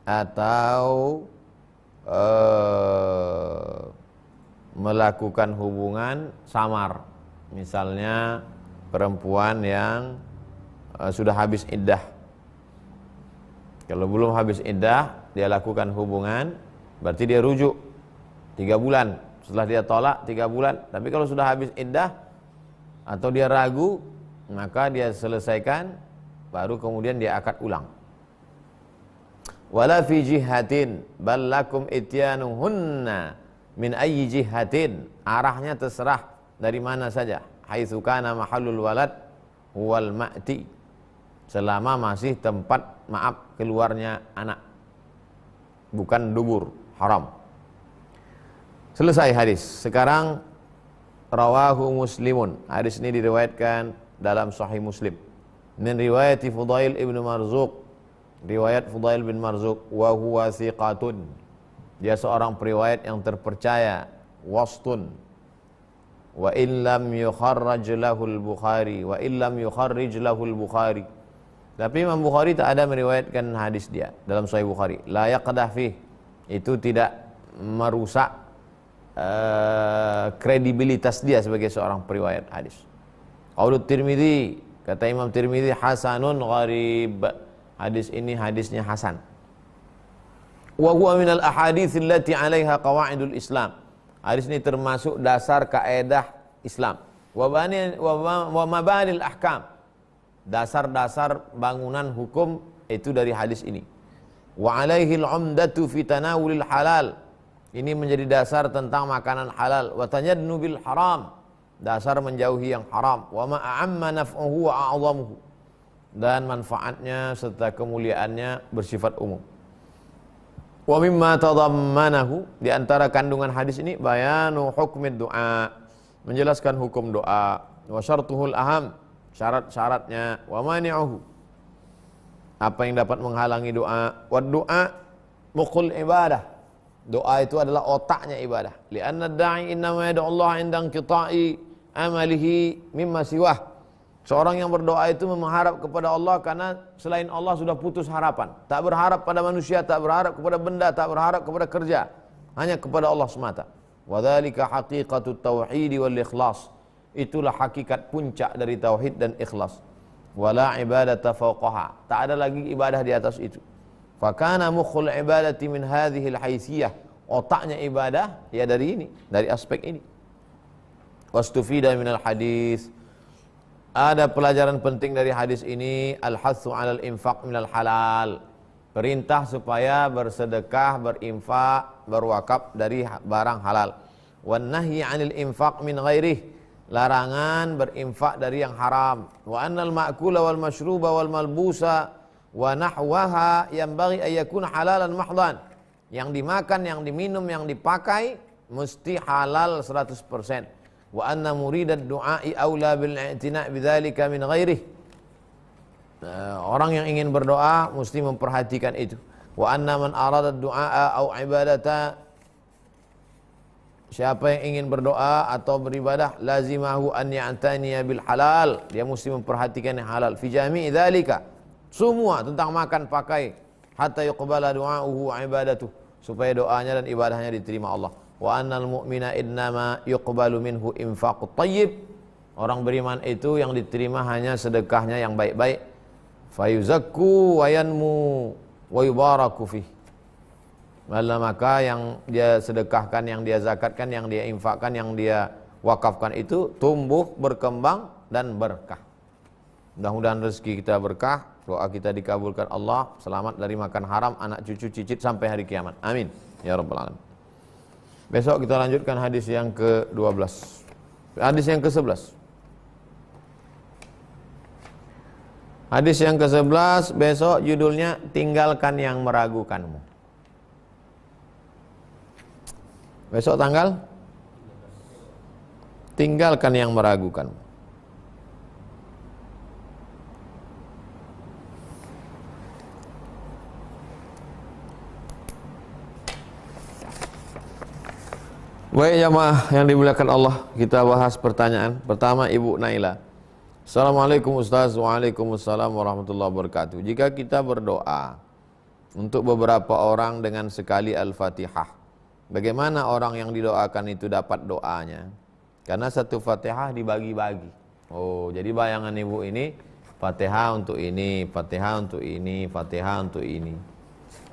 atau melakukan hubungan samar. Misalnya perempuan yang sudah habis iddah. Kalau belum habis iddah, dia lakukan hubungan, berarti dia rujuk 3 bulan. Setelah dia tolak 3 bulan. Tapi kalau sudah habis iddah atau dia ragu, maka dia selesaikan, baru kemudian dia akad ulang. Wala fi jihatin bal lakum ityanuhunna min ayyi jihatin. Arahnya terserah dari mana saja. Haitsu kana mahallul walad huwal ma'ti. Selama masih tempat, maaf, keluarnya anak, bukan dubur, haram. Selesai hadis. Sekarang rawahu Muslimun. Hadis ini diriwayatkan dalam Sahih Muslim. Min riwayat Fudail ibn Marzuq, riwayat Fudail bin Marzuq, wa huwa thiqatun. Dia seorang periwayat yang terpercaya, wastun. Wa illam yukharraj lahul Bukhari, wa illam yukharrij lahul Bukhari. Tapi Imam Bukhari tak ada meriwayatkan hadis dia dalam Sahih Bukhari. La yaqdah fih. Itu tidak merusak kredibilitas dia sebagai seorang periwayat hadis. Qaulut Tirmidzi, kata Imam Tirmidzi, hasanun gharib. Hadis ini hadisnya hasan. Wa huwa minal ahadits allati 'alaiha qawaidul Islam. Hadis ini termasuk dasar kaedah Islam. Wa mabanil ahkam. Dasar-dasar bangunan hukum itu dari hadis ini. Wa 'alaihil 'umdatu fi tanawulil halal. Ini menjadi dasar tentang makanan halal. Wa tajannubil haram. Dasar menjauhi yang haram. Wa ma a'amma naf'uhu wa a'zamuhu. Dan manfaatnya serta kemuliaannya bersifat umum. Wa mimma tadammanahu, di antara kandungan hadis ini bayanu hukmid du'a, menjelaskan hukum doa, wa syartuhul aham, syarat-syaratnya, wa mani'uhu, apa yang dapat menghalangi doa, wa du'a muqul ibadah, doa itu adalah otaknya ibadah. Li'anna da'i innama yad'u Allah 'inda inqita'i amalihi mimma siwah. Seorang yang berdoa itu mengharap kepada Allah karena selain Allah sudah putus harapan. Tak berharap pada manusia, tak berharap kepada benda, tak berharap kepada kerja. Hanya kepada Allah semata. Wa dzalika haqiqatut tauhid wal ikhlas. Itulah hakikat puncak dari tauhid dan ikhlas. Wala ibadata fawqaha. Tak ada lagi ibadah di atas itu. Fa kana mukhul ibadati min hadhihi al haysiyah. Otaknya ibadah ya dari ini, dari aspek ini. Wastufida minal hadis. Ada pelajaran penting dari hadis ini, al-hatsu 'alal infaq minal halal. Perintah supaya bersedekah, berinfak, berwakaf dari barang halal. Wan nahyi 'anil infaq min ghairih. Larangan berinfak dari yang haram. Wa annal ma'kula wal mashruba wal malbusa wa nahwaha yanbaghi ay yakuna halalan mahdhan. Yang dimakan, yang diminum, yang dipakai mesti halal 100%. Wa anna muridad du'ai aula bil i'tina' bidzalika min ghairihi. Orang yang ingin berdoa mesti memperhatikan itu. Wa anna man arada du'a au ibadata, siapa yang ingin berdoa atau beribadah, lazimahu an ya'taniya bil halal, dia mesti memperhatikan yang halal. Fi jami'i dzalika, semua tentang makan pakai, hatta yuqbala du'auhu wa ibadatuh, supaya doanya dan ibadahnya diterima Allah. Wa annal mu'mina innama yuqbalu minhu infaqut thayyib. Orang beriman itu yang diterima hanya sedekahnya yang baik-baik. Fayuzakku wa yanmu wa yubaraku fih. Maka yang dia sedekahkan, yang dia zakatkan, yang dia infakkan, yang dia wakafkan itu tumbuh, berkembang dan berkah. Mudah-mudahan rezeki kita berkah, doa kita dikabulkan Allah, selamat dari makan haram, anak cucu cicit sampai hari kiamat. Amin ya rabbal alamin. Besok kita lanjutkan hadis yang ke-12. Hadis yang ke-11. Hadis yang ke-11 besok judulnya tinggalkan yang meragukanmu. Besok tanggal tinggalkan yang meragukanmu. Baik jamaah yang dimuliakan Allah, kita bahas pertanyaan. Pertama, Ibu Naila. Assalamualaikum Ustaz. Waalaikumsalam warahmatullahi wabarakatuh. Jika kita berdoa untuk beberapa orang dengan sekali Al-Fatihah, bagaimana orang yang didoakan itu dapat doanya? Karena satu Fatihah dibagi-bagi. Oh, jadi bayangan Ibu ini, Fatihah untuk ini, Fatihah untuk ini, Fatihah untuk ini.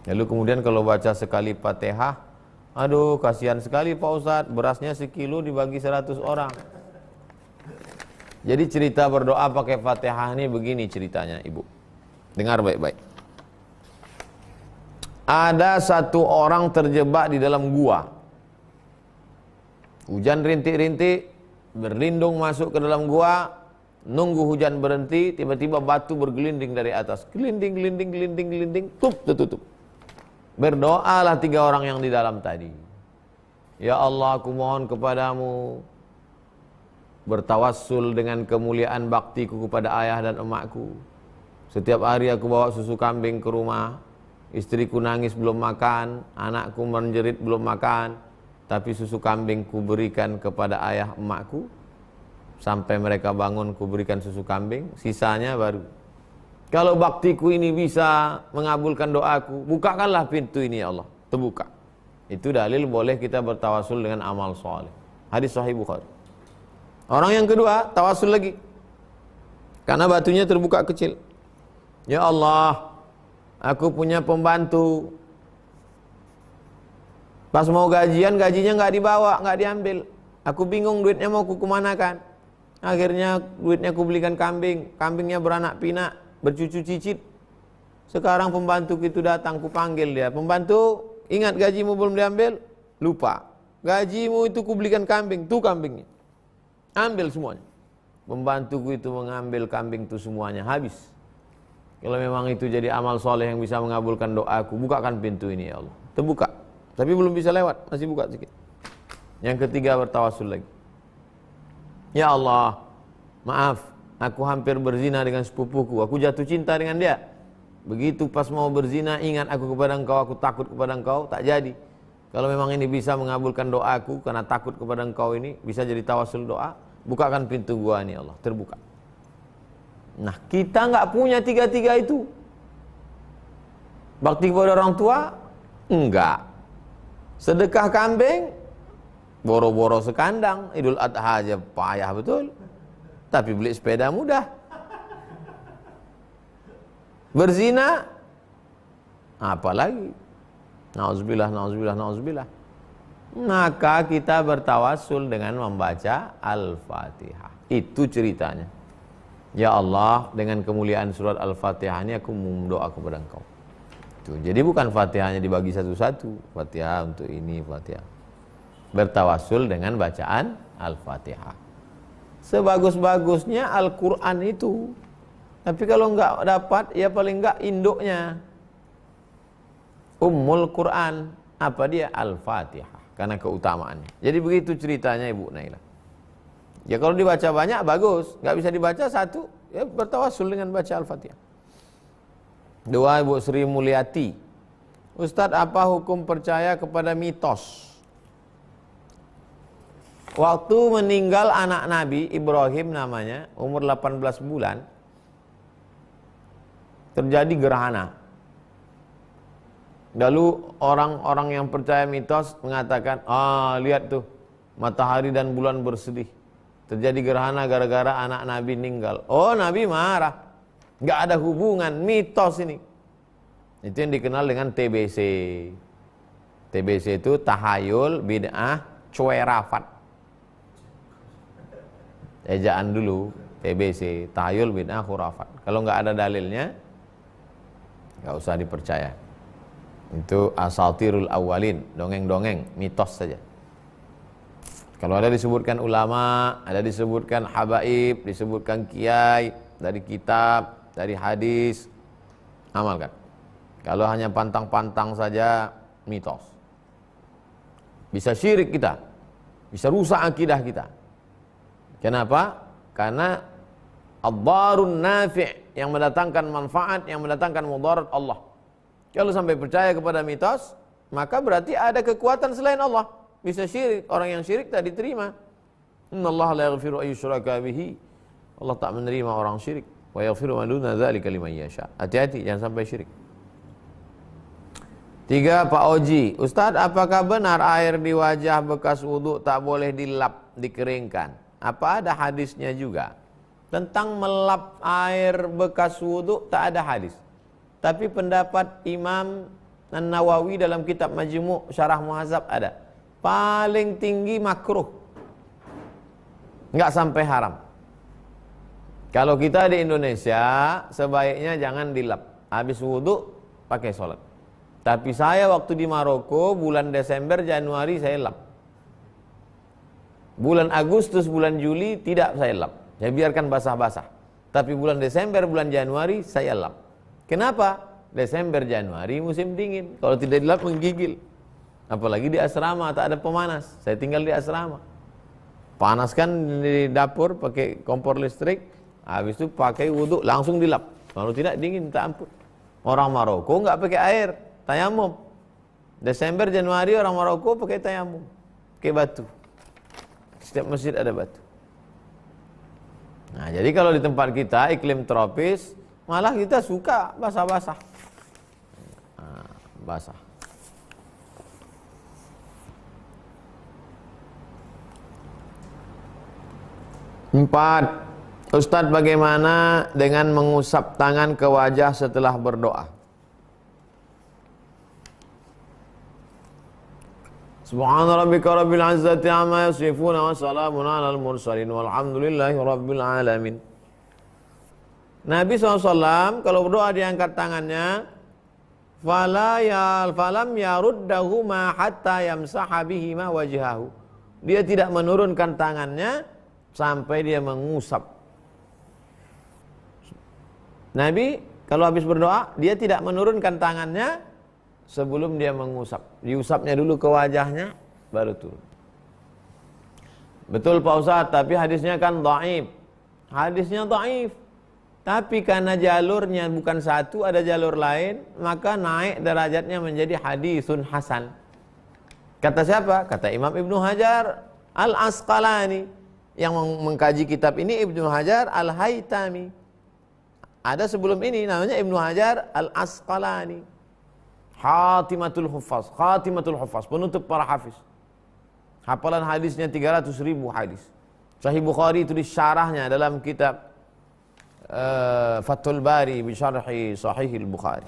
Lalu kemudian kalau baca sekali Fatihah, aduh kasihan sekali Pak Ustadz, berasnya sekilo dibagi 100 orang. Jadi cerita berdoa pakai Fatihah ini begini ceritanya Ibu. Dengar baik-baik. Ada satu orang terjebak di dalam gua. Hujan rintik-rintik, berlindung masuk ke dalam gua, nunggu hujan berhenti, tiba-tiba batu bergelinding dari atas. Gelinding, gelinding, gelinding, gelinding, tutup. Berdoalah 3 orang yang di dalam tadi. Ya Allah, aku mohon kepadamu, bertawassul dengan kemuliaan baktiku kepada ayah dan emakku. Setiap hari aku bawa susu kambing ke rumah. istriku nangis belum makan, anakku menjerit belum makan, tapi susu kambing ku berikan kepada ayah emakku, sampai mereka bangun ku berikan susu kambing, sisanya baru. Kalau baktiku ini bisa mengabulkan doaku, bukakanlah pintu ini ya Allah. Terbuka. Itu dalil boleh kita bertawasul dengan amal soleh. Hadis Sahih Bukhari. Orang yang kedua, tawasul lagi. Karena batunya terbuka kecil. Ya Allah, aku punya pembantu. Pas mau gajian, gajinya nggak dibawa, nggak diambil. Aku bingung duitnya mau ku kemanakan. Akhirnya duitnya ku belikan kambing. Kambingnya beranak pinak, bercucu cicit. Sekarang pembantu itu datang, ku panggil dia. Pembantu, ingat gajimu belum diambil? Lupa. Gajimu itu ku belikan kambing, tuh kambingnya. Ambil semuanya. Pembantuku itu mengambil kambing itu semuanya, habis. Kalau memang itu jadi amal soleh yang bisa mengabulkan doaku, bukakan pintu ini ya Allah. Terbuka. Tapi belum bisa lewat, masih buka sedikit. Yang ketiga bertawasul lagi. Ya Allah, maaf, aku hampir berzina dengan sepupuku. Aku jatuh cinta dengan dia. Begitu pas mau berzina, ingat aku kepada engkau, aku takut kepada engkau, tak jadi. Kalau memang ini bisa mengabulkan doaku, karena takut kepada engkau ini, bisa jadi tawasul doa, bukakan pintu gua ini Allah, terbuka. Nah, kita nggak punya tiga-tiga itu. Bakti kepada orang tua? Enggak. Sedekah kambing? Boro-boro sekandang. Idul Adha aja payah betul. Tapi beli sepeda mudah. Berzina? Apalagi? Nauzubillah, nauzubillah, nauzubillah. Maka kita bertawasul dengan membaca Al-Fatihah. Itu ceritanya. Ya Allah, dengan kemuliaan surat Al-Fatihah ini aku berdoa kepada engkau. Tuh, jadi bukan Fatihahnya dibagi satu-satu. Fatihah untuk ini, Fatihah. Bertawasul dengan bacaan Al-Fatihah. Sebagus-bagusnya Al-Quran itu. Tapi kalau enggak dapat, ya paling enggak induknya. Ummul Quran. Apa dia? Al-Fatihah. Karena keutamaannya. Jadi begitu ceritanya Ibu Naila. Ya kalau dibaca banyak bagus, nggak bisa dibaca satu, ya bertawasul dengan baca Al-Fatihah. Dua, Ibu Sri Mulyati. Ustadz, apa hukum percaya kepada mitos? Waktu meninggal anak Nabi Ibrahim namanya, umur 18 bulan, terjadi gerhana. Lalu orang-orang yang percaya mitos mengatakan, lihat tuh, matahari dan bulan bersedih. Terjadi gerhana gara-gara anak Nabi meninggal. Oh, Nabi marah. Nggak ada hubungan, mitos ini. Itu yang dikenal dengan TBC. TBC itu tahayul, bid'ah, cuerafat. Ejaan dulu, TBC, tahayul, bid'ah, khurafat. Kalau nggak ada dalilnya, nggak usah dipercaya. Itu asatirul awalin, dongeng-dongeng, mitos saja. Kalau ada disebutkan ulama, ada disebutkan habaib, disebutkan kiai, dari kitab, dari hadis, amalkan. Kalau hanya pantang-pantang saja, mitos. Bisa syirik kita, bisa rusak akidah kita. Kenapa? Karena ad-darun nafi' yang mendatangkan manfaat, yang mendatangkan mudarat Allah. Kalau sampai percaya kepada mitos, maka berarti ada kekuatan selain Allah. Bisa syirik, orang yang syirik tak diterima. Innallaha la yaghfiru ayyushraka bihi. Allah tak menerima orang syirik. Wa yaghfiru ma duna dzalika liman yasha. Hati-hati jangan sampai syirik. 3, Pak Oji. Ustaz, apakah benar air di wajah bekas wudu tak boleh dilap, dikeringkan? Apa ada hadisnya juga? Tentang melap air bekas wudu tak ada hadis. Tapi pendapat Imam An-Nawawi dalam kitab Majmu' Syarah Muhadzab ada. Paling tinggi makruh, nggak sampai haram. Kalau kita di Indonesia sebaiknya jangan dilap. Habis wudhu pakai sholat. Tapi saya waktu di Maroko bulan Desember Januari saya lap. Bulan Agustus bulan Juli tidak saya lap. Saya biarkan basah-basah. Tapi bulan Desember bulan Januari saya lap. Kenapa? Desember Januari musim dingin. Kalau tidak dilap menggigil. Apalagi di asrama tak ada pemanas. Saya tinggal di asrama. Panaskan di dapur pakai kompor listrik. Habis itu pakai wudhu langsung dilap. Kalau tidak dingin tak ampun. Orang Maroko nggak pakai air, tayamum. Desember, Januari orang Maroko pakai tayamum, pakai batu. Setiap masjid ada batu. Nah, jadi kalau di tempat kita iklim tropis, malah kita suka basah-basah. Nah, basah. Empat, Ustadz, bagaimana dengan mengusap tangan ke wajah setelah berdoa? Subhana rabbika rabbil izzati amma yasifun wa salamun alal mursalin walhamdulillahi rabbil alamin. Nabi SAW kalau berdoa diangkat tangannya, falam yaruddahuma hatta yamsaha bihima wajhahu. Dia tidak menurunkan tangannya sampai dia mengusap. Nabi kalau habis berdoa, dia tidak menurunkan tangannya sebelum dia mengusap. Diusapnya dulu ke wajahnya, baru turun. Betul Pak Ustadz, tapi hadisnya kan dhaif. Hadisnya dhaif. Tapi karena jalurnya bukan satu, ada jalur lain, maka naik derajatnya menjadi hadisun hasan. Kata siapa? Kata Imam Ibnu Hajar Al-Asqalani. Yang mengkaji kitab ini Ibnu Hajar Al-Haytami. Ada sebelum ini namanya Ibnu Hajar Al-Asqalani. Khatimatul Huffaz, penutup para hafiz. Hafalan hadisnya 300.000 hadis. Sahih Bukhari itu disyarahnya dalam kitab Fathul Bari bi syarhi Sahih Bukhari.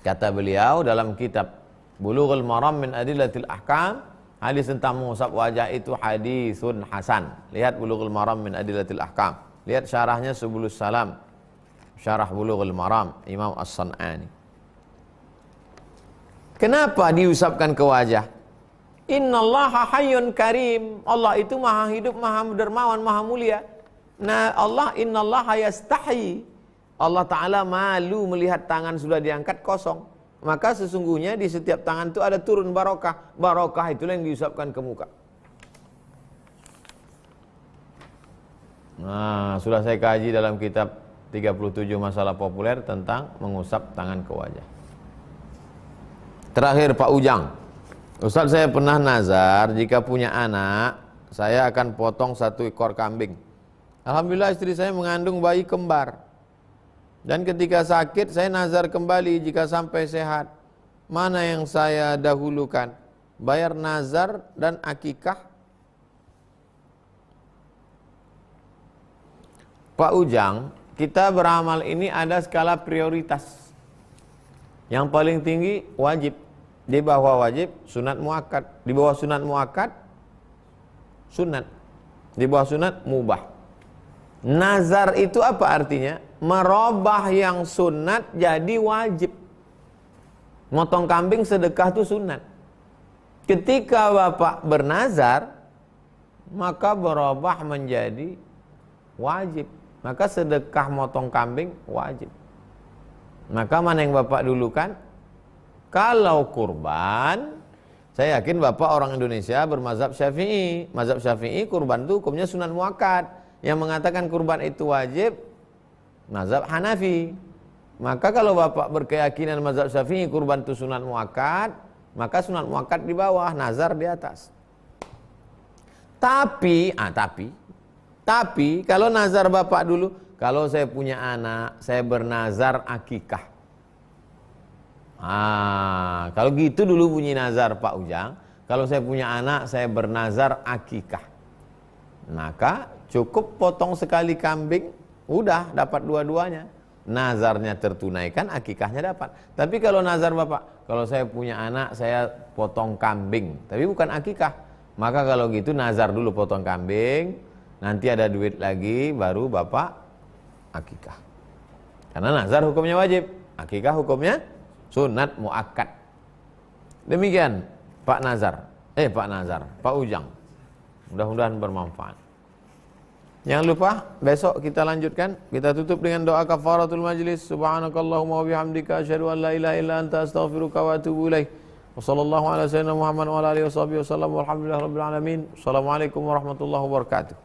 Kata beliau dalam kitab Bulughul Maram min Adillatil Ahkam, hadis tentang mengusap wajah itu hadisun hasan. Lihat Bulughul Maram min Adillatil Ahkam. Lihat syarahnya Subulus Salam, syarah Bulughul Maram Imam As-San'ani. Kenapa diusapkan ke wajah? Innallaha hayyun karim. Allah itu maha hidup, maha dermawan, maha mulia. Nah, Allah innallaha yastahi. Allah Ta'ala malu melihat tangan sudah diangkat kosong. Maka sesungguhnya di setiap tangan itu ada turun barokah. Barokah itulah yang diusapkan ke muka. Nah, sudah saya kaji dalam kitab 37 masalah populer tentang mengusap tangan ke wajah. Terakhir Pak Ujang, Ustadz, saya pernah nazar jika punya anak, saya akan potong 1 ekor kambing. Alhamdulillah istri saya mengandung bayi kembar. Dan ketika sakit saya nazar kembali jika sampai sehat. Mana yang saya dahulukan? Bayar nazar dan akikah? Pak Ujang, kita beramal ini ada skala prioritas. Yang paling tinggi wajib, di bawah wajib sunat muakkad, di bawah sunat muakkad sunat, di bawah sunat mubah. Nazar itu apa artinya? Merubah yang sunat jadi wajib. Motong kambing sedekah itu sunat. Ketika Bapak bernazar, maka berubah menjadi wajib. Maka sedekah motong kambing wajib. Maka mana yang Bapak dulukan? Kalau kurban, saya yakin Bapak orang Indonesia bermazhab Syafi'i. Mazhab Syafi'i kurban itu hukumnya sunat muakkad. Yang mengatakan kurban itu wajib, mazhab Hanafi. Maka kalau Bapak berkeyakinan mazhab Syafi'i kurban itu sunat muakkad, maka sunat muakkad di bawah, nazar di atas. Tapi kalau nazar Bapak dulu, kalau saya punya anak, saya bernazar akikah. Kalau gitu dulu bunyi nazar Pak Ujang. Kalau saya punya anak, saya bernazar akikah. Maka cukup potong sekali kambing, udah dapat dua-duanya. Nazarnya tertunaikan, akikahnya dapat. Tapi kalau nazar Bapak, kalau saya punya anak, saya potong kambing, tapi bukan akikah. Maka kalau gitu nazar dulu potong kambing, nanti ada duit lagi, baru Bapak akikah. Karena nazar hukumnya wajib, akikah hukumnya sunat muakkad. Demikian Pak Ujang. Mudah-mudahan bermanfaat. Jangan lupa besok kita lanjutkan. Kita tutup dengan doa kafaratul majlis. Subhanakallahumma wa bihamdika asyhadu an la ilaha illa anta astaghfiruka wa atubu ilaik. Wassallallahu ala sayyidina Muhammad wa ala alihi washabihi wasallam walhamdulillahirabbil alamin. Assalamualaikum warahmatullahi wabarakatuh.